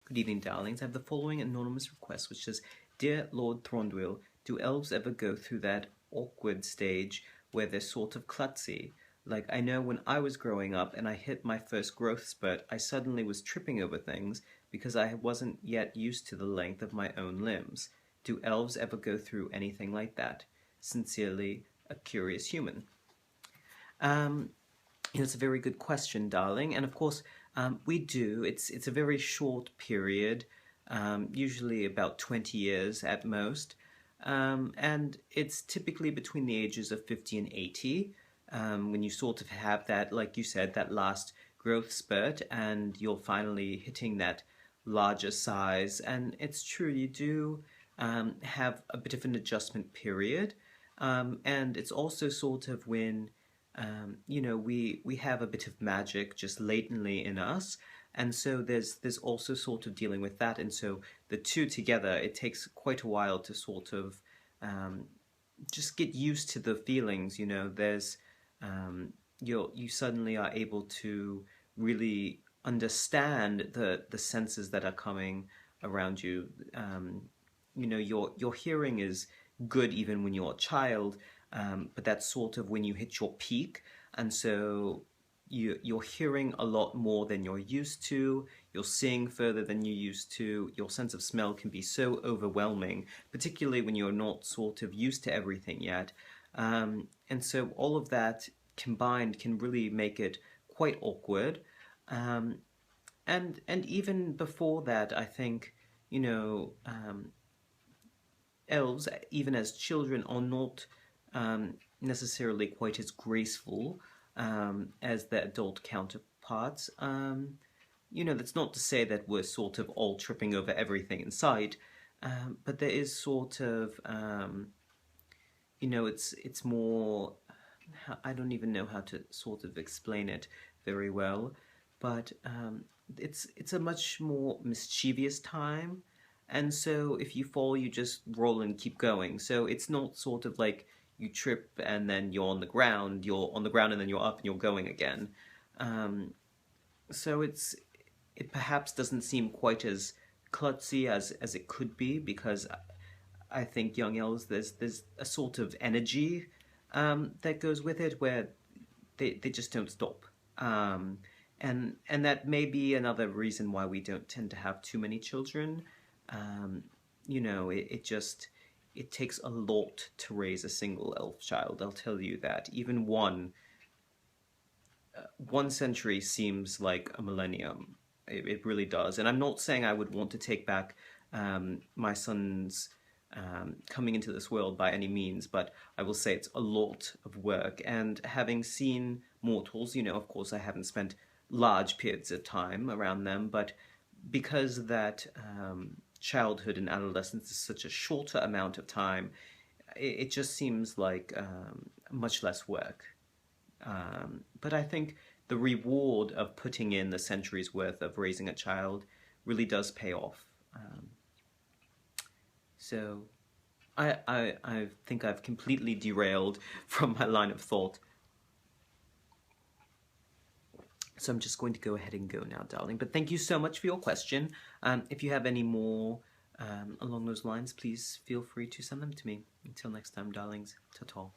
Good evening, darlings. I have the following anonymous request, which says, Dear Lord Thornwill, do elves ever go through that awkward stage where they're sort of klutzy? Like, I know when I was growing up and I hit my first growth spurt, I suddenly was tripping over things because I wasn't yet used to the length of my own limbs. Do elves ever go through anything like that? Sincerely, a curious human. Um, it's a very good question, darling. And of course, we do. It's a very short period, usually about 20 years at most. And it's typically between the ages of 50 and 80, when you sort of have that, like you said, that last growth spurt, and you're finally hitting that larger size. And it's true, you do have a bit of an adjustment period. And it's also sort of when we have a bit of magic just latently in us, and so there's also sort of dealing with that, and so the two together, it takes quite a while to sort of just get used to the feelings. There's you suddenly are able to really understand the senses that are coming around you. Your hearing is good even when you're a child, but that's sort of when you hit your peak, and so you're hearing a lot more than you're used to, you're seeing further than you used to, your sense of smell can be so overwhelming, particularly when you're not sort of used to everything yet. And so all of that combined can really make it quite awkward. Um, and even before that, I think, elves, even as children, are not necessarily quite as graceful as their adult counterparts. That's not to say that we're sort of all tripping over everything in sight, but there is sort of, it's more. I don't even know how to sort of explain it very well, but it's a much more mischievous time, and so if you fall, you just roll and keep going. So it's not sort of like you trip and then you're on the ground, and then you're up and you're going again. Um, so it perhaps doesn't seem quite as klutzy as it could be, because I think young elves, there's a sort of energy that goes with it where they just don't stop. And that may be another reason why we don't tend to have too many children. Um, it takes a lot to raise a single elf child. I'll tell you that. Even one century seems like a millennium. It really does. And I'm not saying I would want to take back my son's coming into this world by any means, but I will say it's a lot of work. And having seen mortals, of course, I haven't spent large periods of time around them, but because that childhood and adolescence is such a shorter amount of time, it just seems like much less work. But I think the reward of putting in the centuries worth of raising a child really does pay off. So I think I've completely derailed from my line of thought. So I'm just going to go ahead and go now, darling. But thank you so much for your question. If you have any more along those lines, please feel free to send them to me. Until next time, darlings. Ta-ta.